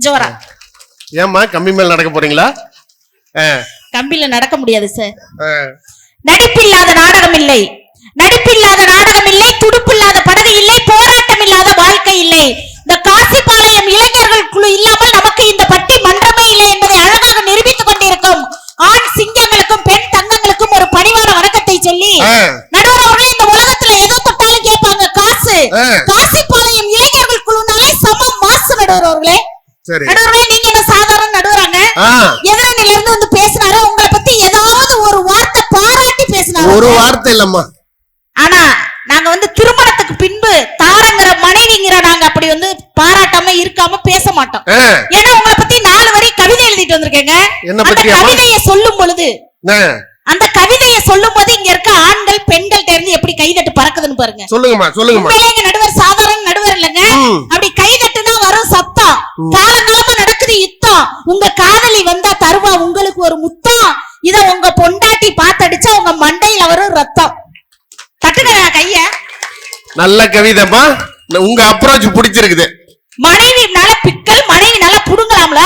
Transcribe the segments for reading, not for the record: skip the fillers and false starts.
ஜோரா. ஏம்மா கம்பி மேல நடக்க போறீங்களா? கம்பியில நடக்க முடியாது சார். நடிப்பில்லாத நாடகம் இல்லை, நடிப்பில்லாத நாடகம் இல்லை, துடுப்பில்லாத படகு இல்லை, போராட்டம் இல்லாத வாழ்க்கை இல்லை. இந்த காசிபாளையம் இளைஞர்கள் குழு இல்லாமல் நமக்கு இந்த பட்டி மன்றமே இல்லை என்பதை அழகாக நிரூபித்துக் கொண்டிருக்கும் ஆண் சிங்கங்களுக்கும் பெண் தங்கங்களுக்கும் ஒரு பணிவான வணக்கத்தை சொல்லி, நடுவர் அவர்களே, இந்த உலகத்துல எதோ தொட்டாலும் கேட்பாங்க காசு. காசிபாளையம் இளைஞர்கள் குழுனாலே சம மாசு. நடுவர் அவர்களே, நடுவர்களே, நீங்க என்ன சாதாரண நடுவராங்க? எதிரணில இருந்து வந்து பேசினாரு, உங்களை பத்தி ஏதாவது ஒரு வார்த்தை பாராட்டி பேசினாரு? ஒரு வார்த்தை இல்லம்மா. ஆனா நாங்க வந்து திருமணத்துக்கு பின்பு தாரங்கிற மனைவிங்கிற நாங்க அப்படி வந்து பாராட்டாம இருக்காம பேச மாட்டோம். ஏன்னா உங்களை பத்தி 4 வரி கவிதை எழுதிட்டு வந்திருக்கேங்க. அந்த கவிதையை சொல்லும் பொழுது, அந்த கவிதையை சொல்லும் போது இங்க இருக்க ஆண்கள் பெண்கள்ட்ட இருந்து எப்படி கைதட்டு பறக்குதுன்னு பாருங்க. சொல்லுங்கம்மா, சொல்லுங்கம்மா. நடுவர் சாதாரண நடுவர் இல்லைங்க. அப்படி கைதட்டுனா வரும் சத்தம். காலங்காலமா நடக்குது யுத்தம். உங்க காதலி வந்தா தருவா உங்களுக்கு ஒரு முத்தம். இத உங்க பொண்டாட்டி பாத்தடிச்சா உங்க மண்டையில வரும் ரத்தம். தட்டுங்க கைய. நல்ல கவிதைமா. உங்க அப்ரோச் பிடிச்சிருக்குது. மனைவினால பிக்கல், மனைவினால புடுங்கலாம்ல.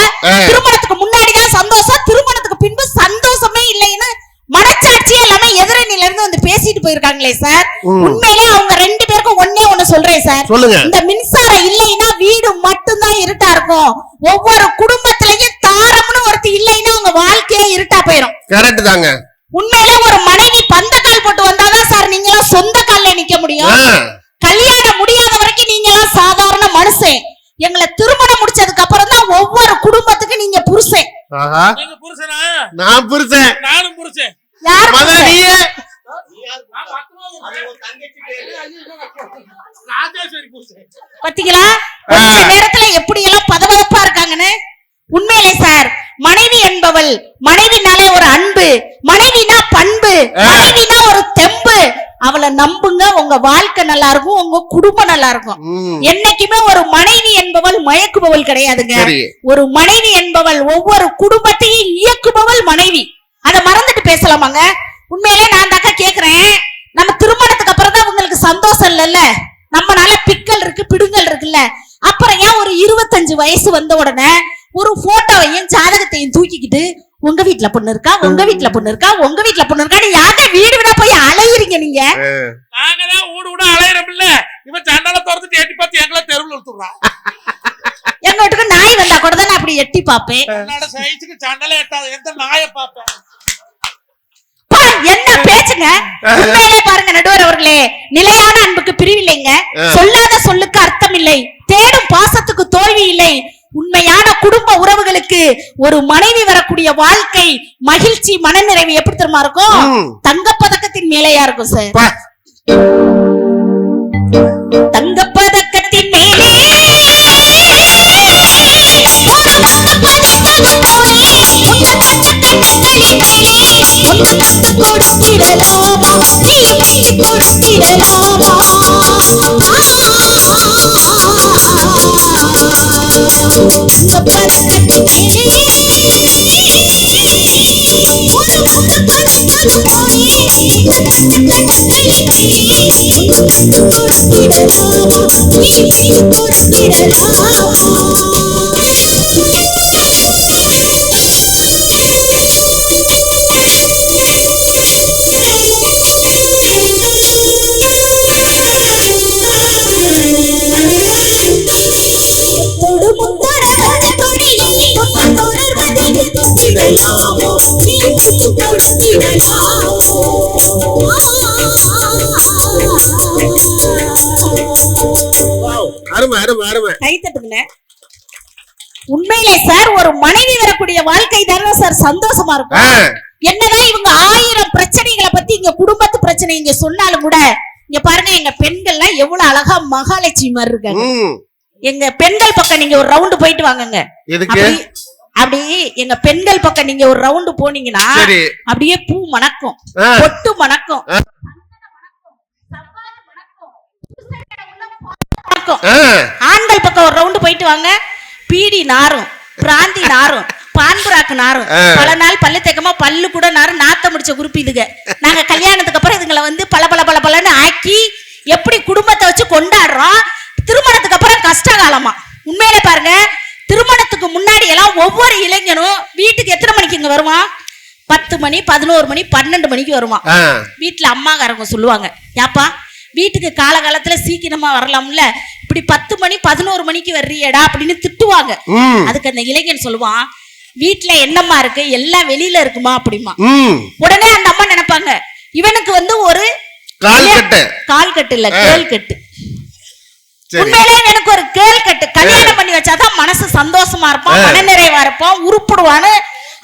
திருமணத்துக்கு முன்னாடிதான் சந்தோஷம், திருமணத்துக்கு பின்பு சந்தோஷமே இல்லைன்னு மனச்சாட்சியே இல்லாம எதிரணில இருந்து வந்து பேசிட்டு போயிருக்காங்களே சார். உண்மையிலே அவங்க 2 பேருக்கும் ஒண்ணு சொல்றேன் சார். இந்த மின்சாரம் இல்லைன்னா வீடு மட்டும்தான் இருட்டா இருக்கும். ஒவ்வொரு குடும்பத்திலையும் தாரம்னு ஒருத்தி இல்லைன்னா உங்க வாழ்க்கையே இருட்டா போயிடும். கரெக்ட் தாங்க. உண்மையிலே ஒரு மனைவி பந்த கால் போட்டு வந்தாதான் சார் நீங்க எல்லாம் சொந்த கால்ல நிக்க முடியும். கல்யாணம் முடியாத வரைக்கும் நீங்க எல்லாம் சாதாரண மனுஷன். எங்களை திருமணம் முடிச்சதுக்கு அப்புறம் தான் ஒவ்வொரு குடும்பத்துக்கு நீங்க புருஷன். நான் புருஷன். நானும் புருஷன். யார் நீயே? பாத்தீங்களா கொஞ்ச நேரத்துல எப்படி எல்லாம் பதவதப்பா இருக்காங்கன்னு. உண்மையிலே சார், மனைவி என்பவள், மனைவினாலே ஒரு அன்பு, மனைவினா பண்பு, மனைவினா ஒரு தெம்பு. அவளை நம்புங்க, உங்க வாழ்க்கை நல்லா இருக்கும், உங்க குடும்பம் நல்லா இருக்கும். என்னைக்குமே ஒரு மனைவி என்பவள் மயக்குபவள் கிடையாதுங்க. ஒரு மனைவி என்பவள் ஒவ்வொரு குடும்பத்தையும் இயக்குபவள் மனைவி. அதை மறந்துட்டு பேசலாமாங்க? உண்மையிலே நான் தாக்க கேக்குறேன், நம்ம திருமணத்துக்கு அப்புறம் தான் உங்களுக்கு சந்தோஷம் இல்லைல்ல, நம்மனால பிக்கல் இருக்கு, பிடுங்கல் இருக்குல்ல, அப்புறம் ஏன் ஒரு 25 வயசு வந்த உடனே ஒரு போட்டோவையும் ஜாதகத்தையும் தூக்கிக்கிட்டு உங்க வீட்டுல பொண்ணு இருக்கா, உங்க வீட்டுல பொண்ணு இருக்கா, உங்க வீட்டுல பொண்ணு இருக்கா, யார்கிட்ட வீடு விட போய் அலையிறீங்க நீங்க? நாங்கதான் ஊடு அலையிறோம் இல்ல. இவன் சண்டால திறந்துட்டு எட்டி பார்த்து எங்களை தெருவில் எடுத்துடுறான். எங்க வீட்டுக்கு நாய் வந்தா கூட தான் அப்படி எட்டி பாப்பேன். சைஸுக்கு சண்டால எட்டாது எந்த நாயை பார்ப்பேன். என்ன பேச்சுங்க? உண்மையிலே பாருங்க நடுவர் அவர்களே, நிலையான அன்புக்கு பிரிவில்லைங்க, சொல்லாத சொல்லுக்கு அர்த்தம் இல்லை, தேடும் பாசத்துக்கு தோல்வி இல்லை. உண்மையான குடும்ப உறவுகளுக்கு ஒரு மனைவி வரக்கூடிய வாழ்க்கை மகிழ்ச்சி, மனநிறைவு எப்படி தெரியுமா இருக்கும்? தங்கப்பதக்கத்தின் மேலேயா இருக்கும் சார். தங்கப்பதக்கத்தின் மேலே உண்மையிலே சார் ஒரு மனைவி வரக்கூடிய வாழ்க்கை தானே சார் சந்தோஷமா இருக்கும். என்னதான் இவங்க 1000 பிரச்சனைகளை பத்தி இங்க குடும்பத்து பிரச்சனை இங்க சொன்னாலும் கூட இங்க பாருங்க, எங்க பெண்கள்லாம் எவ்வளவு அழகா மகாலட்சுமி மாதிரி இருக்காங்க. எங்க பெண்கள் பக்கம் நீங்க ஒரு ரவுண்டு போயிட்டு வாங்கங்க. அப்படி எங்க பெண்கள் பக்கம் நீங்க ஒரு ரவுண்டு போனீங்கன்னா அப்படியே பூ மணக்கும், பொட்டு மணக்கும், ஆண்கள் பக்கம் ஒரு ரவுண்டு போயிட்டு வாங்க, பீடி நாரும், பிராந்தி நாரும், பான்புராக்கு நாரும், பல நாள் பல்லு தேக்கமா பல்லு கூட நாரும், நாத்த முடிச்ச குரூப் இதுங்க. நாங்க கல்யாணத்துக்கு அப்புறம் இதுங்களை வந்து பல பல பல பலன்னு ஆக்கி எப்படி குடும்பத்தை வச்சு கொண்டாடுறோம். திருமணத்துக்கு அப்புறம் கஷ்ட காலமா. உண்மையில பாருங்க, திருமணத்துக்கு முன்னாடி எல்லாம் ஒவ்வொரு இளைஞனும் வீட்டுக்கு எத்தனை மணிக்கு இங்க வருவான்? 10 மணி 11 மணி 12 மணிக்கு வருவான். வீட்டுல அம்மாக்காரங்க சொல்லுவாங்க, ஏப்பா வீட்டுக்கு காலகாலத்துல சீக்கிரமா வரலாம்ல, இப்படி 10 மணி 11 மணிக்கு வர்றியடா அப்படின்னு திட்டுவாங்க. அதுக்கு அந்த இளைஞன் சொல்லுவான், வீட்டுல என்னம்மா இருக்கு, எல்லாம் வெளியில இருக்குமா அப்படிமா. உடனே அந்த அம்மா நினைப்பாங்க, இவனுக்கு வந்து ஒரு கால் கட்டு இல்ல கேள் கட்டு. உண்மையிலே எனக்கு ஒரு கேள் கட்டு கல்யாணம் பண்ணி வச்சாதான் மனசு சந்தோஷமா இருப்பான், மனநிறைவா இருப்பான், உருப்படுவான்னு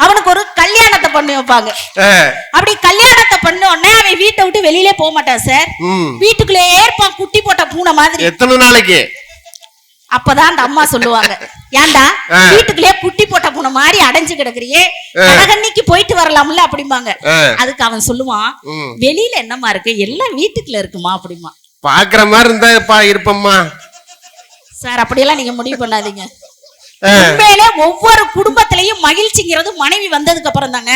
அவனுக்கு ஒரு கல்யாணத்தை பண்ணி வைப்பாங்க. அப்படி கல்யாணத்தை பண்ண உடனே அவன் வீட்டை விட்டு வெளியிலே போக மாட்டான் சார். வீட்டுக்குள்ளே இருப்பான், குட்டி போட்ட பூனை மாதிரி. எத்தனை நாளைக்கு? அப்பதான் அந்த அம்மா சொல்லுவாங்க, ஏன்டா வீட்டுக்குள்ளே குட்டி போட்ட பூனை மாதிரி அடைஞ்சு கிடக்குறியே, கடகன்னைக்கு போயிட்டு வரலாம்ல அப்படிம்பாங்க. அதுக்கு அவன் சொல்லுவான், வெளியில என்னமா இருக்கு, எல்லாம் வீட்டுக்குள்ள இருக்குமா அப்படிமா. பாக்குற மாதிரி இருந்தா இருப்பம்மா சார். அப்படியெல்லாம் நீங்க முடிவு பண்ணாதீங்க. உண்மையிலே ஒவ்வொரு குடும்பத்திலையும் மகிழ்ச்சிங்கிறது மனைவி வந்ததுக்கு அப்புறம் தாங்க.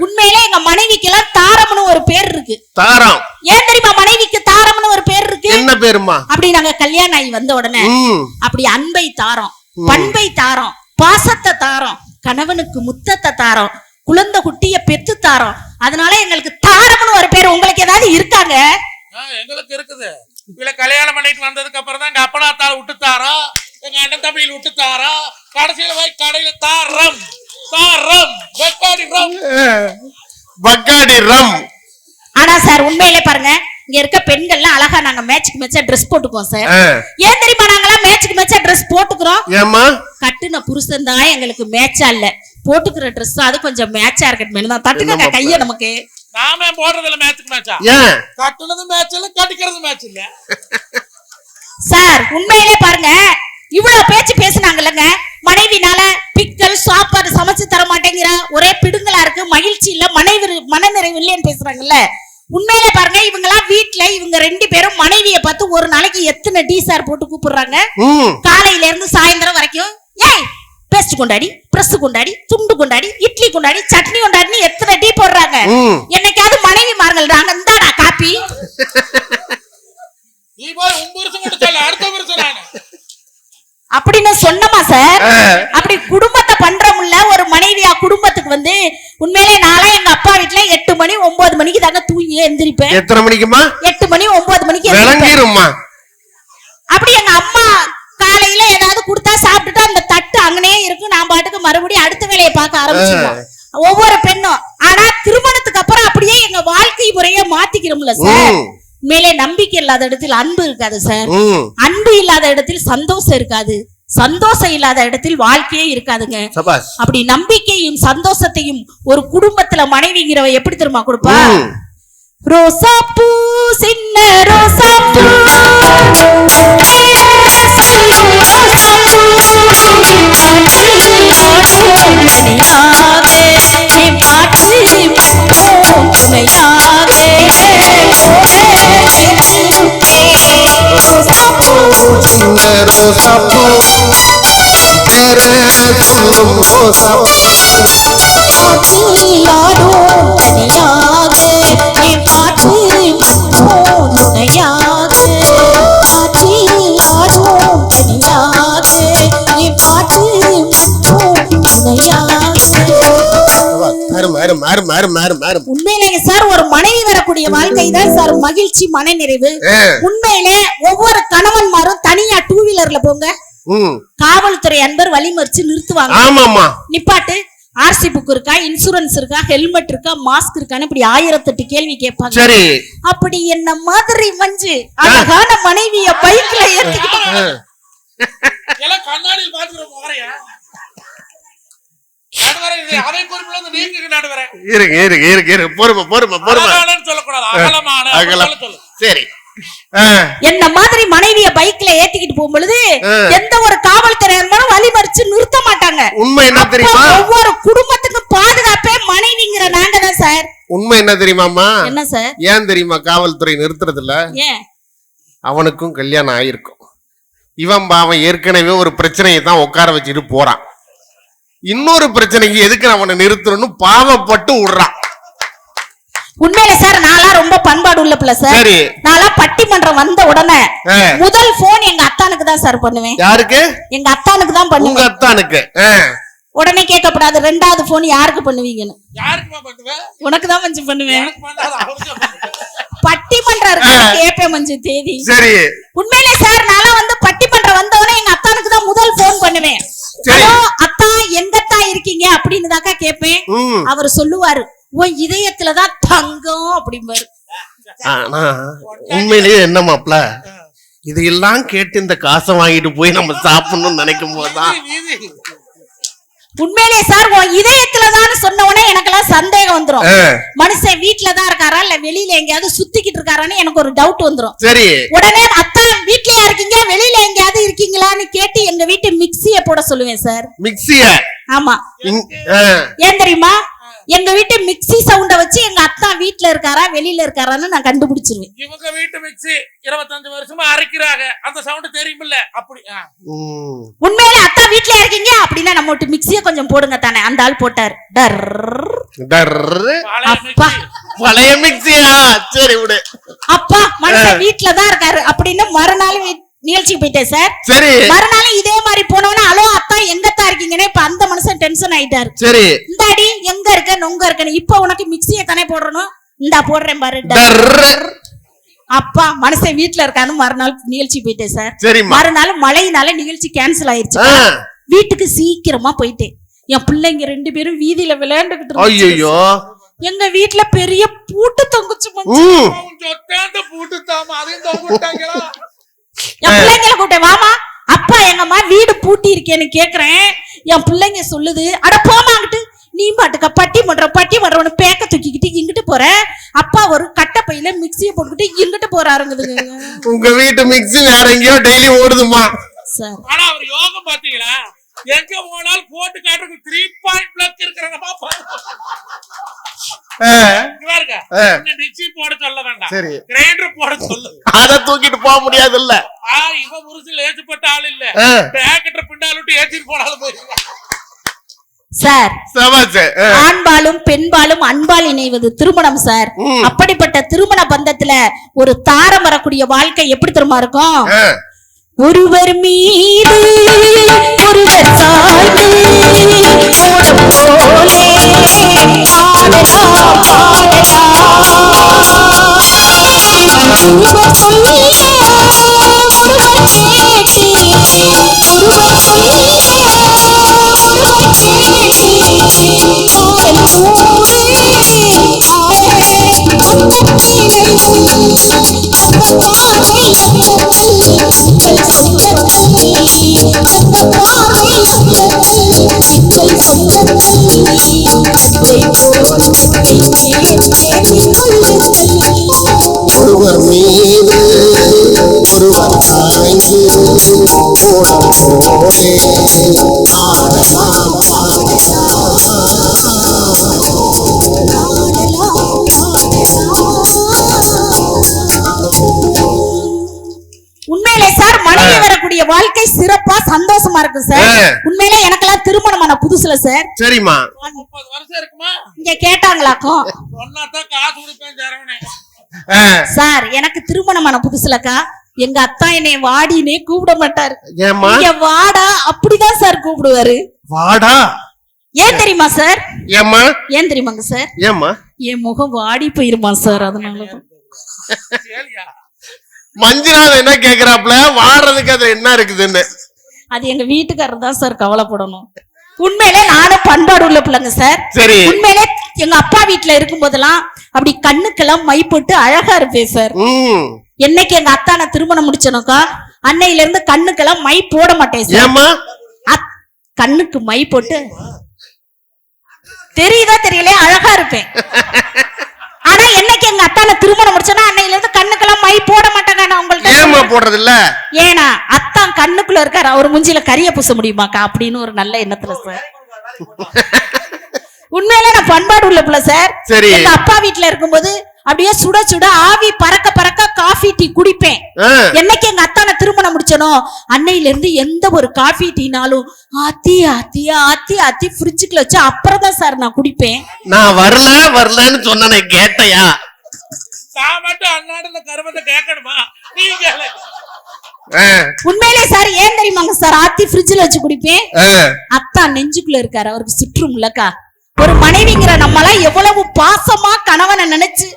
உண்மையிலே எங்க மனைவிக்கு எல்லாம் தாரம்னு ஒரு பேர் இருக்கு. தாரம் ஏன் தெரியுமா மனைவிக்கு தாரம்னு ஒரு பேர் இருக்கு? என்ன பேருமா? அப்படி நாங்க கல்யாணம் ஆகி வந்த உடனே அப்படி அன்பை தாரோம், பண்பை தாரோம், பாசத்தை தாரோம், கணவனுக்கு முத்தத்தை தாரோம், குழந்தை குட்டிய பெத்து தாரோம். அதனால எங்களுக்கு தாரம்னு ஒரு பேர். உங்களுக்கு ஏதாவது இருக்காங்க? எங்களுக்கு இருக்குது. இவளை கல்யாணம் பண்ணிட்டு வந்ததுக்கு அப்புறம் தான் எங்க அப்பனாத்தால விட்டுத்தாரோ, எங்க அண்ணன் தம்பியில் விட்டுத்தாரோ, கடைசியில போய் கடையில தாரம் தாரம் பக்காடி ரம். ஆனா சார் உண்மையிலே பாருங்க, இங்க இருக்க பெண்கள்லாம் அழகா நாங்க மேட்ச்க்கு மேட்சா ட்ரெஸ் போட்டுக்குவோம் சார். ஏன் தெரியுமா நாங்கெல்லாம் மேட்ச்க்கு மேட்சா ட்ரெஸ் போட்டுக்கிறோம்? ஏமா? கட்டுன புருஷன் தான் எங்களுக்கு மேட்சா இல்ல, போட்டுக்கிற ட்ரெஸ் அது கொஞ்சம் மேட்சா இருக்கட்டும் தான். தட்டுங்க கைய. நமக்கு நாம போடுறதுல மேட்ச்க்கு மேட்சா? ஏன் கட்டுனது மேட்ச் இல்ல, கட்டிக்கிறது மேட்ச் இல்ல சார். உண்மையிலே பாருங்க, இவ்வளவு பேச்சு பேசுனாங்கல்லங்க, மனைவினால பிக்கல் சாப்பாடு சமைச்சு தர மாட்டேங்கிறா, ஒரே பிடுங்களா இருக்கு, மகிழ்ச்சி இல்ல, மனநிறைவு இல்லைன்னு பேசுறாங்கல்ல. உண்மையிலே பாருங்க, இவங்க எல்லாம் வீட்டுல இவங்க 2 பேரும் மனைவிய பார்த்து ஒரு நாளைக்கு எத்தனை டீ சார் போட்டு கூப்பிடுறாங்க. காலையில இருந்து சாயந்தரம் வரைக்கும், ஏய் பேஸ்ட் கொண்டாடி, பிரஸ் கொண்டாடி, துண்டு கொண்டாடி, இட்லி கொண்டாடி, சட்னி கொண்டாடி, எத்தனை டீ போடுறாங்க. என்னைக்காவது மனைவி மார்கள் நாங்க இந்தாடா காப்பி நீ போய் உன் புருஷன் கொடுத்தல அடுத்த புருஷன் நானு அப்படின்னு சொன்னமா சார்? அப்படி குடும்பத்தை பண்றோம்ல ஒரு மனைவியா குடும்பத்துக்கு வந்து. உண்மையிலே நாளா எங்க அப்பா வீட்டுல 8 மணி 9 மணிக்கு தாங்க தூங்கி எந்திரிப்பேன். எத்தனை மணிக்குமா? 8 மணி 9 மணிக்கு. அப்படி எங்க அம்மா காலையில ஏதாவது கொடுத்தா சாப்பிட்டுட்டு அந்த தட்டு அங்கனே இருக்கு, நான் பாட்டுக்கு மறுபடியும் அடுத்த வேலையை பார்க்க ஆரம்பிச்சிருவோம் ஒவ்வொரு பெண்ணும். ஆனா திருமணத்துக்கு அப்புறம் அப்படியே எங்க வாழ்க்கை முறைய மாத்திக்கிறோம்ல சார். மேலே நம்பிக்கை இல்லாத இடத்தில் அன்பு இருக்காது சார், அன்பு இல்லாத இடத்தில் சந்தோஷம் இருக்காது, சந்தோஷம் இல்லாத இடத்தில் வாழ்க்கையே இருக்காதுங்க. அப்படி நம்பிக்கையும் சந்தோஷத்தையும் ஒரு குடும்பத்துல மனைவிங்கிறவ எப்படி தெரியுமா கொடுப்பா? ரோசா பூ சின்ன ரோசா பூ உண்மையிலேயே சார் ஒரு மனைவி வரக்கூடிய வாழ்க்கை தான் சார் மகிழ்ச்சி, மனநிறைவு. உண்மையிலே ஒவ்வொரு கணவன்மாரும் தனியா 2 வீலர்ல போங்க, காவல்துறை அன்பர் வழிமறிச்சு நிறுத்துவாங்க. நிப்பாட்டு, ஆர்சி புக் இருக்கா, இன்சூரன்ஸ் இருக்கா, ஹெல்மெட் இருக்கா, மாஸ்க் இருக்கான்னு இப்படி 1008 கேள்வி கேட்பாங்க. அப்படி என்ன மாதிரி மஞ்சு அழகான மனைவிய பைக்ல ஏத்திக்கிட்டு எல்லாம் கண்ணாடியில் பாத்துக்கிறோம் போறியா? என்ன மாதிரி மனைவிய பைக்ல ஏத்திக்கிட்டு போகும்பொழுது எந்த ஒரு காவல்துறை வழிமறிச்சு நிறுத்த மாட்டாங்க. உண்மை என்ன தெரியுமா? ஒவ்வொரு குடும்பத்துக்கும் பாதுகாப்பே மனைவிங்கிற நாங்க தான் சார். உண்மை என்ன தெரியுமாமா? என்ன சார்? ஏன் தெரியுமா காவல்துறை நிறுத்துறது இல்ல? ஏன்? அவனுக்கும் கல்யாணம் ஆயிருக்கும், இவன் பாவன் ஏற்கனவே ஒரு பிரச்சனையை தான் உட்கார வச்சுட்டு போறான், இன்னொரு பிரச்சனைக்கு எதுக்கு அவனை நிறுத்தணும்னு பாவப்பட்டு விடுறான். உண்மையில சார் நாளா ரொம்ப பண்பாடு உள்ள பிள்ளை சார். நாளா பட்டிமன்றம் வந்த உடனே முதல் போன் எங்க அத்தானுக்கு தான் சார் பண்ணுவேன். யாருக்கு? எங்க அத்தானுக்கு தான் உங்க பண்ணுவேன். அத்தானுக்கு. உடனே கேட்கப்படாது, 2வது போன் யாருக்கு பண்ணுவீங்கன்னு. யாருக்குமா பண்ணுவேன்? உனக்கு தான் மஞ்சு பண்ணுவேன். எனக்கு பண்ணாத அவருக்கு பண்ணுவேன். பட்டிமன்றம் இருக்கு, கேப்பேன் மஞ்சு தேதி. சரி உண்மையிலே சார் நான் வந்து பட்டிமன்றம் வந்தவனே எங்க அத்தானுக்கு தான் முதல் போன் பண்ணுவேன். சரி. ஹலோ அத்தா, எங்கத்தா இருக்கீங்க அப்படின்னு தாக்கா கேட்பேன். ம். அவர் சொல்லுவாரு, உன் இதயத்துலதான் தங்கம் அப்படிம்பாரு. ஆனா உண்மையிலேயே என்ன மாப்ள, இதையெல்லாம் கேட்டு இந்த காசை வாங்கிட்டு போய் நம்ம சாப்பிடணும்னு நினைக்கும் போதுதான் வீதி. உண்மையிலே சார் உன் இதயத்துலதான் சொன்ன உடனே எனக்கெல்லாம் சந்தேகம் வந்துரும். மனுஷன் வீட்டுலதான் இருக்காரா இல்ல வெளியில எங்கேயாவது சுத்திக்கிட்டு இருக்காரான்னு எனக்கு ஒரு டவுட் வந்துரும். சரி. உடனே அத்தா வீட்லயா இருக்கீங்க, வெளியில எங்கேயாவது இருக்கீங்களான்னு கேட்டு எங்க வீட்டு மிக்சிய போட சொல்லுவேன் சார். மிக்சிய? ஆமா. ஏன் தெரியுமா? எங்க வீட்டு மிக்ஸி சவுண்ட வச்சு எங்க அத்தா வீட்ல இருக்காரா வெளியில இருக்காரான்னு நான் கண்டுபிடிச்சிருவேன். இவங்க வீட்டு மிக்ஸி 25 வருஷமா அரைக்கிறாங்க, அந்த சவுண்ட் தெரியுமில்ல அப்படி. உண்மையில அத்தா வீட்ல இருக்கீங்க அப்படின்னா நம்ம வீட்டு மிக்ஸிய கொஞ்சம் போடுங்க தானே. அந்த ஆள் போட்டார். டர் டர். அப்பா, பழைய மிக்சியா? சரி விடு. அப்பா மனுஷன் வீட்ல தான் இருக்காரு அப்படின்னு மறுநாள் நிகழ்ச்சிக்கு போயிட்டேன் சார். சரி. மறுநாள் இதே மாதிரி போனவன அலோ அத்தா எங்கத்தா இருக்கீங்கன்னு இப்ப அந்த மனுஷன் டென்ஷன் ஆயிட்டாரு. சரி. இந்தாடி எங்க இருக்க நொங்க இருக்கன்னு, இப்ப உனக்கு மிக்ஸியை தானே போடணும், இந்தா போடுறேன் பாரு. அப்பா மனுஷன் வீட்டுல இருக்கான்னு மறுநாள் நிகழ்ச்சி போயிட்டேன் சார். சரிம்மா. மறுநாள் மழையினால நிகழ்ச்சி கேன்சல் ஆயிருச்சு. வீட்டுக்கு சீக்கிரமா போயிட்டேன். என் பிள்ளைங்க 2 பேரும் வீதியில விளையாண்டுகிட்டு. ஐயோ, எங்க வீட்டுல பெரிய பூட்டு தொங்குச்சு. பூட்டு தாமா அதையும் தொங்கிட்டாங்களா? என் பிள்ளைங்களை கூட்டேன், வாமா அப்பா எங்கம்மா வீடு பூட்டி இருக்கேன்னு கேக்குறேன். என் பிள்ளைங்க சொல்லுது, அட போமாங்கிட்டு நீ பாட்டுக்க பட்டி மன்றவனு பேக்க தூக்கிக்கிட்டு இங்கிட்டு போற. அப்பா ஒரு கட்டை பையில மிக்சியை போட்டுக்கிட்டு இங்கிட்டு போறாருங்குதுங்க. உங்க வீட்டு மிக்ஸி வேற எங்கேயோ டெய்லி ஓடுதுமா சார். ஆனா அவர் யோகம் பாத்தீங்களா, எங்க போனாலும் போட்டு காட்டுறதுக்கு 3 பாயிண்ட் பிளக் இருக்கிறாங்க. மிக்ஸி போட சொல்ல வேண்டாம், கிரைண்டர் போட சொல்லு. அத தூக்கிட்டு போக முடியாது இல்ல. இவ புருஷில் ஏற்றப்பட்ட ஆள் இல்ல, பேக்கெட்ட பிண்டால் விட்டு ஏற்றிட்டு போனாலும் போயிருக்காங்க சார். ஆண்பாலும் பெண்பாலும் அன்பால் இணைவது திருமணம் சார். அப்படிப்பட்ட திருமண பந்தத்துல ஒரு தாரம் வரக்கூடிய வாழ்க்கை எப்படி தெரியுமா இருக்கும்? ஒருவர் மீது ஒருவர் சாய்ந்து ஓடம் போலே ஆடலாம் ஒருவர் சொல்லிய ஒருவர் கேட்டு, ஒருவர் சொல்லிய ஒருவர் ஒருவர் மீது ஒருவர் சாய்ந்து ஓடம் போலே ஆடலாம் உண்மையிலே சார் மனைவி வரக்கூடிய வாழ்க்கை சிறப்பா சந்தோஷமா இருக்கு சார். உண்மையிலே எனக்கெல்லாம் திருமணமான புதுசுல சார். சரிம்மா. 30 வருஷம் இருக்குமா? இங்க கேட்டாங்களாக்கும். ஒன்னாத்தான் காசு கொடுப்பேன் தரவனே. சார் எனக்கு திருமணமான புதுசுலக்கா எங்க அத்தா என்னை வாடினே கூப்பிட மாட்டாரு. இங்க வாடா அப்படிதான் சார் கூப்பிடுவாரு. வாடா ஏன் தெரியுமா சார்? ஏம்மா? ஏன் தெரியுமாங்க சார்? ஏம்மா? என் முகம் வாடி போயிருமா சார், அதனாலதான். மஞ்சுநாதன் என்ன கேக்குறாப்ல, வாடுறதுக்கு அது என்ன இருக்குதுன்னு? அது எங்க வீட்டுக்காரர் தான் சார் கவலைப்படணும். உண்மையிலே நானும் பண்பாடு உள்ள பிள்ளைங்க சார். சரி. உண்மையிலே எங்க அப்பா வீட்டுல இருக்கும் போதெல்லாம் அப்படி கண்ணுக்கெல்லாம் மை போட்டு அழகா இருப்பேன் சார். என்னைக்கு எங்க அத்தான திருமணம் முடிச்சனுக்கா அன்னையில இருந்து கண்ணுக்கெல்லாம் மை போட மாட்டேன் சார். கண்ணுக்கு மை போட்டு தெரியுதா தெரியல அழகா இருப்பேன். ஆனா என்னைக்கு எங்க அத்தான திருமணம் முடிச்சனா அன்னையில இருந்து கண்ணுக்கெல்லாம் மை போட மாட்டாங்க. நான் உங்களுக்கு போடுறது இல்ல. ஏன்னா அத்தான் கண்ணுக்குள்ள இருக்காரு, அவர் மூஞ்சில கரிய பூச முடியுமாக்கா அப்படின்னு ஒரு நல்ல எண்ணத்துல சார். உண்மையில நான் பண்பாடு உள்ள பிள்ளை சார். எங்க அப்பா வீட்டுல இருக்கும்போது அப்படியே சுட சுட ஆவி பறக்க பறக்க காஃபி டீ குடிப்பேன். என்னைக்கு எங்க அத்தான திருமணம் முடிச்சனோ அன்னையில இருந்து எந்த ஒரு காஃபி டீனாலும் ஆத்தி ஆத்தி ஆத்தி ஆத்தி ஃப்ரிட்ஜுக்குள்ள வச்சு அப்புறம் தான் சார் நான் குடிப்பேன். நான் வரலன்னு சொன்னேன், கேட்டையா? நான் மட்டும் அண்ணாடுல கருமத்தை கேட்கணுமா? நீங்க உண்மையிலே சார் ஏன் தெரியுமாங்க சார் ஆத்தி ஃப்ரிட்ஜ்ல வச்சு குடிப்பேன். அத்தா நெஞ்சுக்குள்ள இருக்காரு, அவருக்கு சுற்றும்லக்கா. ஒரு மனைவிங்கிற நம்மளாம் எவ்வளவு பாசமா கணவனை நினைச்சு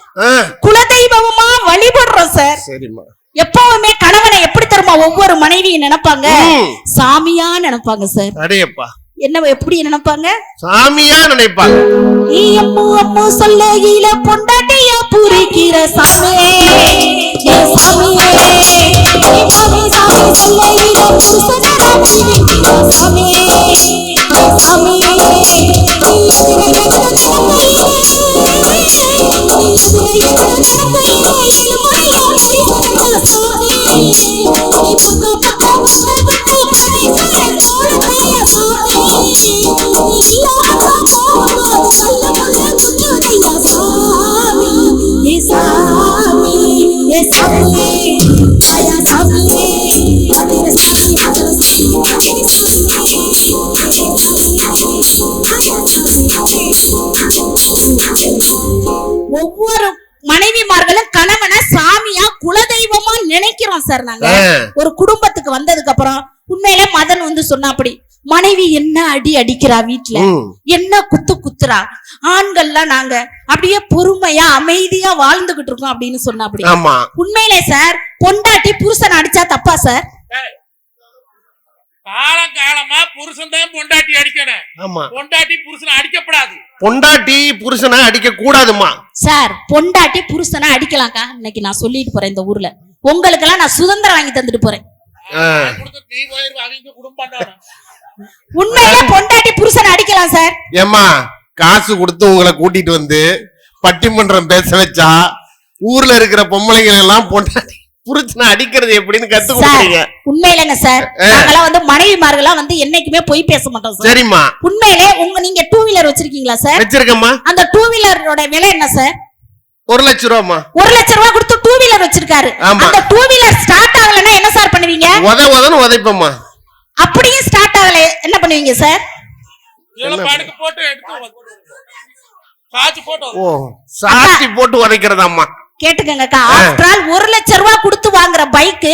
குலதெய்வமா வழிபடுறோம் சார். சரிம்மா. எப்பவுமே கணவனை எப்படி தருமா ஒவ்வொரு மனைவியும் நினைப்பாங்க, சாமியா நினைப்பாங்க சார். அடேப்பா, என்ன எப்படி நினைப்பாங்க? சாமியா நினைப்பாங்க. நீ அம்மு அம்மு சொல்லையில பொண்டாட்டியா பூரிக்கிற சாமியே, ஏ சாமியே. நீ சாமி சாமி சொல்லையில புருஷனா பூரிக்கிற சாமியே, ஏ சாமியே. ஒவ்வொரு மனைவிமார்களும் கணவனை சாமியா குலதெய்வமா நினைக்கிறோம் சார். நாங்க ஒரு குடும்பத்துக்கு வந்ததுக்கு அப்புறம் உண்மையிலே மதன் வந்து சொன்னாப்படி, மனைவி என்ன அடி அடிக்கிறா வீட்டுல, என்ன குத்து குத்துறா, ஆண்கள்லாம் நாங்க அப்படியே பொறுமையா அமைதியா வாழ்ந்துகிட்டு இருக்கோம் அப்படின்னு சொன்னாப்படி. உண்மையிலே சார் பொண்டாட்டி புருஷன் அடிச்சா தப்பா சார்? காலம் காலமா புருஷன் தான் பொண்டாட்டி அடிக்கணும். பொண்டாட்டி புருஷனை அடிக்கப்படாது. பொண்டாட்டி புருஷனை அடிக்க கூடாதுமா சார். பொண்டாட்டி புருஷனை அடிக்கலாம்க்கா. இன்னைக்கு நான் சொல்லிட்டு போறேன் இந்த ஊர்ல, உங்களுக்கு எல்லாம் நான் சுதந்திரம் வாங்கி தந்துட்டு போறேன். உண்மையிலே பொண்டாட்டி புருஷனை அடிக்கலாம் சார். ஏமா காசு கொடுத்து உங்களை கூட்டிட்டு வந்து பட்டிமன்றம் பேச வச்சா ஊர்ல இருக்கிற பொம்பளைங்க எல்லாம் பொண்டாட்டி புருஷனை அடிக்கிறது எப்படின்னு கத்து கொடுத்தீங்க. உண்மையிலங்க சார், நாங்கெல்லாம் வந்து மனைவிமார்கள்லாம் வந்து என்னைக்குமே போய் பேச மாட்டோம் சார். சரிம்மா. உண்மையிலே நீங்க 2 வீலர் வச்சிருக்கீங்களா சார்? வச்சிருக்கேம்மா. அந்த 2 வீலரோட விலை என்ன சார்? 1 லட்சம் ரூபாய்மா. 1 லட்சம் ரூபாய் கொடுத்து 2 வீலர் வச்சிருக்காரு. அந்த 2 வீலர் ஸ்டார்ட் ஆகலன்னா என்ன சார் பண்ணுவீங்க? உதவுன்னு உதைப்போம்மா. அப்படியே ஸ்டார்ட் ஆகல என்ன பண்ணுவீங்க சார்? போட்டு எடுத்து சாட்சி போட்டு சாட்சி போட்டு உதைக்கிறதாம்மா. கேட்டுக்கங்கக்கா, ஆஃப்டர் ஆல் 1 லட்சம் ரூபாய் கொடுத்து வாங்குற பைக்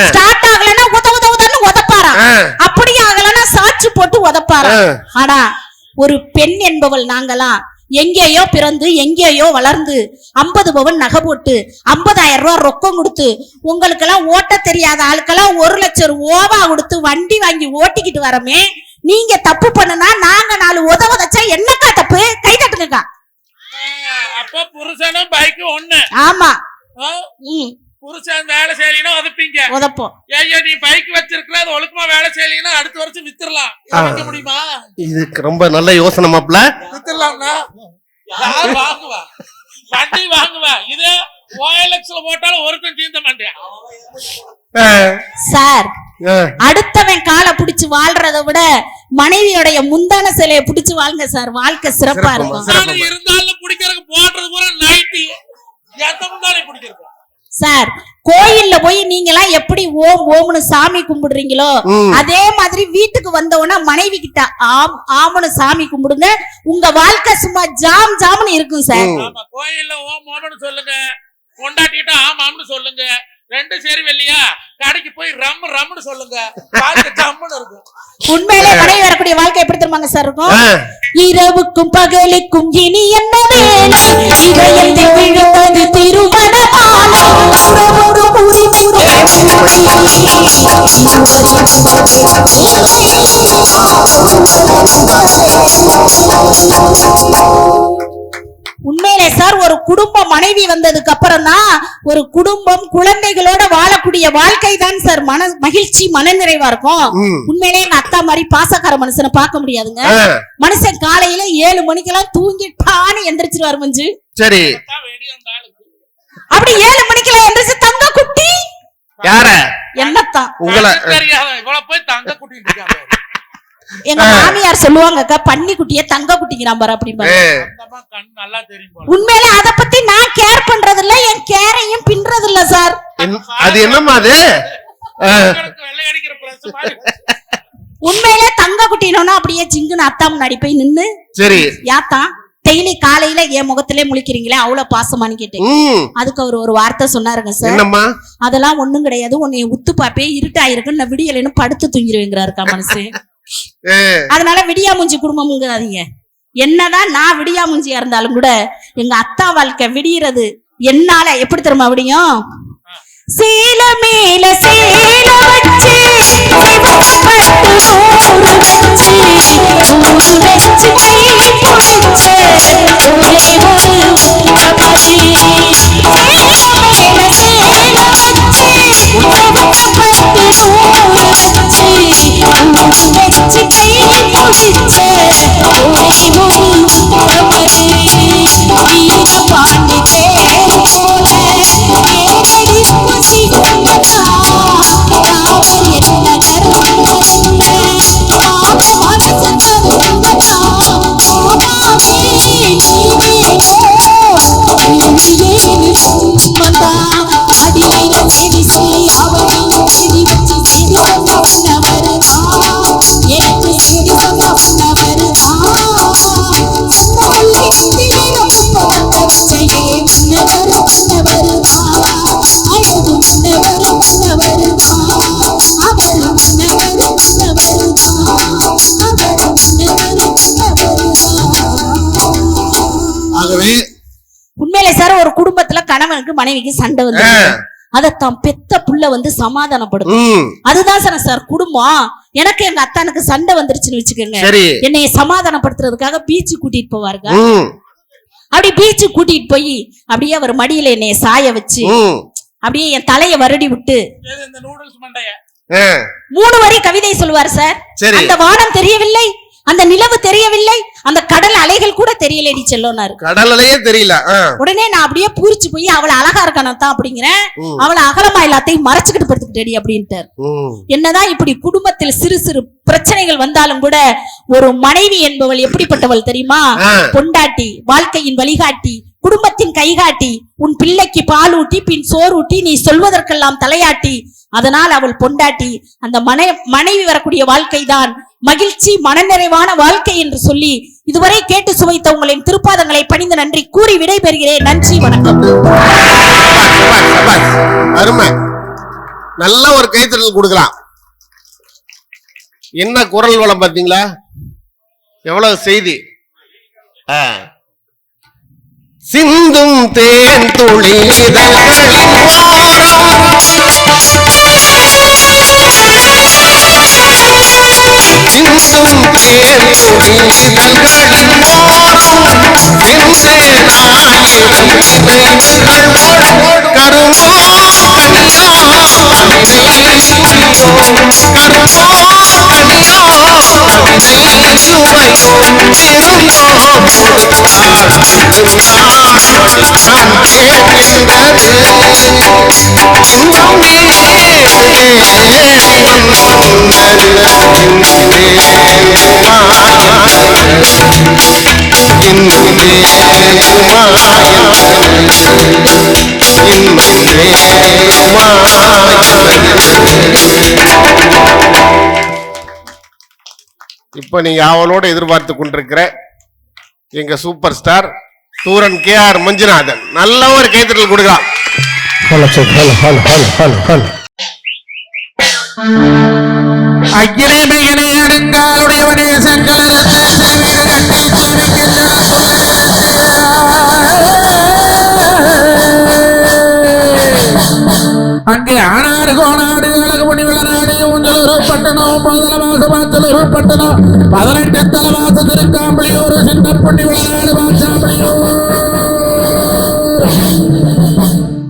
ஸ்டார்ட் ஆகலன்னா உதவுன்னு உதப்பாராம். அப்படியே ஆகலன்னா சாட்சி போட்டு உதப்பாராம். ஆனா ஒரு பெண் என்பவள் நாங்களாம் எங்கேயோ பிறந்து எங்கேயோ வளர்ந்து 50 பவன் நகை போட்டு 50,000 ரூபாய் ரொக்கம் கொடுத்து உங்களுக்கெல்லாம் ஓட்ட தெரியாத ஆளுக்கெல்லாம் 1 லட்சம் ரூபா கொடுத்து வண்டி வாங்கி ஓட்டிக்கிட்டு வரமே, நீங்க தப்பு பண்ணுனா நாங்க 4 உதவச்சா என்னக்கா தப்பு? கை தட்டுங்கக்கா. அப்ப புருஷனும் பைக் ஒண்ணு. ஆமா. புருஷன் வேலை செய்யலைன்னா உதப்பீங்க, உதப்போம். ஐயா நீ பைக் வச்சிருக்கல, அது ஒழுக்கமா வேலை செய்யலைன்னா அடுத்த வருஷம் வித்துடலாம். முடியுமா? இதுக்கு ரொம்ப நல்ல யோசனை மாப்ள. வித்துடலாம்னா யார் வாங்குவா? வண்டி வாங்குவா. இதே OLXல போட்டாலும் ஒருத்தன் தீர்ந்த மாட்டேன் சார். அடுத்தவன் காலை பிடிச்சு வாழ்றதை விட மனைவியோடைய முந்தான சிலையை பிடிச்சு வாழ்ங்க சார், வாழ்க்கை சிறப்பா இருக்கும். இருந்தாலும் பிடிக்கிறதுக்கு போடுறது பூரா நைட்டி, எந்த முன்னாலே பிடிக்கிறது சார். கோயில்ல போய் நீங்க எல்லாம் எப்படி ஓம் ஓம்னு சாமி கும்பிடுறீங்களோ அதே மாதிரி வீட்டுக்கு வந்தவனா மனைவி கிட்ட ஆம் ஆம்னு சாமி கும்பிடுங்க. உங்க வாழ்க்கை சும்மா ஜாம் ஜாம்னு இருக்கும் சார். கோயில்ல ஓம் ஓம்னு சொல்லுங்க, கொண்டாட்டிட்டு ஆம் ஆம்னு சொல்லுங்க. 2 சேரி வெள்ளியா கடைக்கு போய் ரம்னு சொல்லுங்க, வாழ்க்கை ஜம்முன்னு இருக்கும். உண்மையிலே மனைவி வரக்கூடிய வாழ்க்கை எப்படி தெரியுமாங்க சார் இருக்கும்? இரவுக்கும் பகலுக்கும் இனி என்ன வேலை, இதயத்தில் விழுந்தது திருமணமாலை. உண்மையிலே சார் ஒரு குடும்பம் மனைவி வந்ததுக்கு அப்புறம் தான் ஒரு குடும்பம் குழந்தைகளோட வாழக்கூடிய வாழ்க்கை தான் சார் மகிழ்ச்சி மனநிறைவா இருக்கும். உண்மையிலே எங்க அத்தா மாதிரி பாசக்கார மனுஷனை பார்க்க முடியாதுங்க. மனுஷன் காலையில 7 மணிக்கெல்லாம் தூங்கிட்டான்னு எந்திரிச்சிருவாரு மஞ்சு. சரி. அப்படி 7 மணிக்கெல்லாம் எந்திரிச்சு தங்க குட்டி யார என்னத்தான் உங்களை போய் தங்க குட்டி எங்க மாமியார் சொல்லுவாங்க, பன்னி குட்டிய தங்க குட்டிங்கிறான் பாரு அப்படிம்பாரு. உண்மையில அத பத்தி நான் கேர் பண்றது இல்ல, என் கேரையும் பின்றது இல்ல சார். அது என்னமா அது? உண்மையில தங்க குட்டினோன்னா அப்படியே ஜிங்குன்னு அத்தா முன்னாடி போய் நின்னு, சரி யாத்தா டெய்லி காலையில என் முகத்திலே முழிக்கிறீங்களே அவ்வளவு பாசமானு கேட்டேன். அதுக்கு அவர் ஒரு வார்த்தை சொன்னாருங்க சார். என்னம்மா? அதெல்லாம் ஒண்ணும் கிடையாது, உன்னை உத்து பாப்பே இருட்டாயிருக்கு, நான் விடியலைன்னு படுத்து தூங்கிடுவேங்கிறாருக்கா மனுஷன். அதனால விடியா மூஞ்சி குடும்பம்ங்கிறாதீங்க. என்னதான் நான் விடியா மூஞ்சியா இருந்தாலும் கூட எங்க அத்தா வாழ்க்கை விடியறது என்னால எப்படி தெரியுமா விடியும்? சேல மேல சேல வச்சு கணவனுக்கு மனைவிக்கு சண்டை வந்து அதத்தான் பெத்த புள்ள வந்து சமாதானப்படுத்தும். அதுதான் சார் குடும்பம். எனக்கு எங்க அத்தானுக்கு சண்டை வந்துருச்சுன்னு வச்சுக்கோங்க, என்னைய சமாதானப்படுத்துறதுக்காக பீச்சு கூட்டிட்டு போவாருங்க. அப்படி பீச்சு கூட்டிட்டு போய் அப்படியே அவர் மடியில என்னைய சாய வச்சு அப்படியே என் தலைய வருடி விட்டு 3 வரி கவிதை சொல்லுவார் சார். அந்த வானம் தெரியவில்லை, அந்த நிலவு தெரியவில்லை, அந்த கடல் அலைகள் கூட தெரியலடி செல்லோனாரு. கடல் அலையே தெரியல. உடனே நான் அப்படியே பூரிச்சு போய் அவளை அழகா இருக்கானத்தான் அப்படிங்கிறேன், அவளை அகலமா எல்லாத்தையும் மறைச்சுக்கிட்டு படுத்துக்கிட்டேடி அப்படின்ட்டார். என்னதான் இப்படி குடும்பத்தில் சிறு சிறு பிரச்சனைகள் வந்தாலும் கூட ஒரு மனைவி என்பவள் எப்படிப்பட்டவள் தெரியுமா? பொண்டாட்டி, வாழ்க்கையின் வழிகாட்டி, குடும்பத்தின் கைகாட்டி, உன் பிள்ளைக்கு பால் ஊட்டி பின் சோறு ஊட்டி நீ சொல்வதற்கெல்லாம் தலையாட்டி. அதனால் அவள் பொண்டாட்டி. அந்த மனைவி வரக்கூடிய வாழ்க்கை தான் மகிழ்ச்சி, மனநிறைவான வாழ்க்கை என்று சொல்லி இதுவரை கேட்டு சுவைத்த உங்களின் திருப்பாதங்களை பணிந்து நன்றி கூறி விடை பெறுகிறேன். நன்றி, வணக்கம். அருமை. நல்ல ஒரு கைத்தட்டல் கொடுக்கலாம். என்ன குரல் வளம் பாத்தீங்களா? எவ்வளவு செய்தி. சிந்தும் தேன் துளிதழ்களின் இப்ப நீங்க அவளோட எதிர்பார்த்து கொண்டிருக்கிற எங்க super star Thooran KR Manjunathan நல்ல ஒரு கைத்தட்டல் கொடுக்கலாம். அகிலே மிகனே அடுங்காலுடையவனே சங்கலத்தை அங்கே ஆனாடு கோனாடு அழகுமணி விளநாடு உங்களூர் பட்டணம் முதலமாக பாத்தலூர் பட்டணம் 18 தலவாச திருக்காம்பளியூர் சின்ன பொண்ணி விளநாடு பாச்சாம்பளியூர்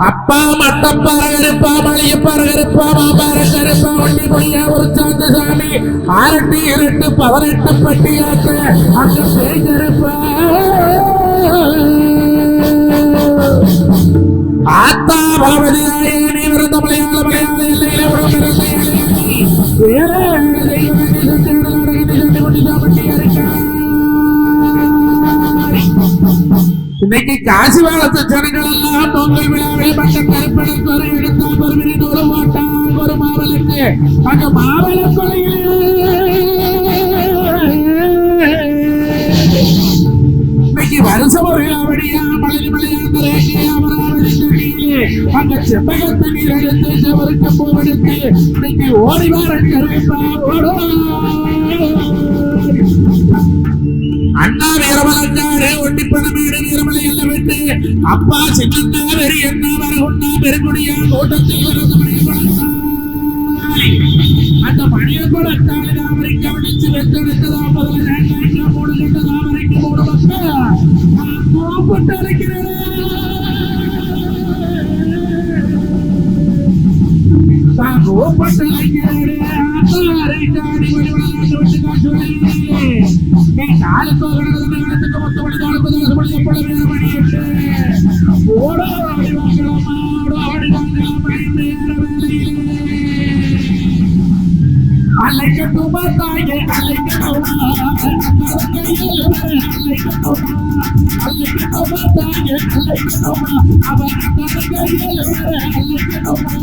அப்பா மட்டப்பா கருப்பா மளியப்பா கருப்பா மாபார கருப்பா வண்டி பொய்யா ஒரு சாந்த சாமி 6 8 18 பட்டியாக்க அங்க பேய் கருப்பா ஆத்தா பலவதியாயே நீ விருந்த மலையாள மலையாள எல்லையில இன்னைக்கு காசி வாழத்து ஜனங்கள் எல்லாம் பொங்கல் விழாவில் பட்ட கருப்பனுக்கு ஒரு எடுத்தால் ஒரு விருது ஒரு மாட்டாங்க ஒரு மாவலுக்கு அங்க மாவல கொலையில் இன்னைக்கு அரசமுறையாவடியா மலை மலையாந்த ரேகையா அமராவதி தண்ணியிலே அங்க செம்பகத்தை நீர் எடுத்து செவருக்கு பூவெடுத்து இன்னைக்கு ஓடிவாரன் கருவிப்பா ஓடோ அண்ணா வீரமலங்காடு ஒண்டிப்பணமேடு வீரமலை எல்லாம் விட்டு அப்பா சின்னண்ணா வெறி அண்ணா வரகுண்ணா பெருங்குடியா கூட்டத்தில் அந்த மணியை கூட தாமரைக்கு கவனிச்சு வெத்தெடுத்ததா முதல்ல 3 கட்ட தாமரைக்கு 3 மக்கள் கோப்பட்டு அழைக்கிறேன் கோப்பட்டு அழைக்கிறேன் காலத்தோ காலத்துக்கு மொத்த மணி காலத்துக்கு எப்பொழுது வேறு மணி ஓடோ ஆடி வாங்கலாமா ஓடோ ஆடி வாங்கலாமா நேர வேலையிலே அலைக்கட்டுமா தாயே அலைக்கட்டுமா அலைக்கட்டுமா தாயே அலைக்கட்டுமா அவன் கையில் அலைக்கட்டுமா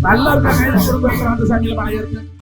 நல்ல ஒரு கையில கொடுப்பேன் அந்த சமையல் பழைய இருக்கு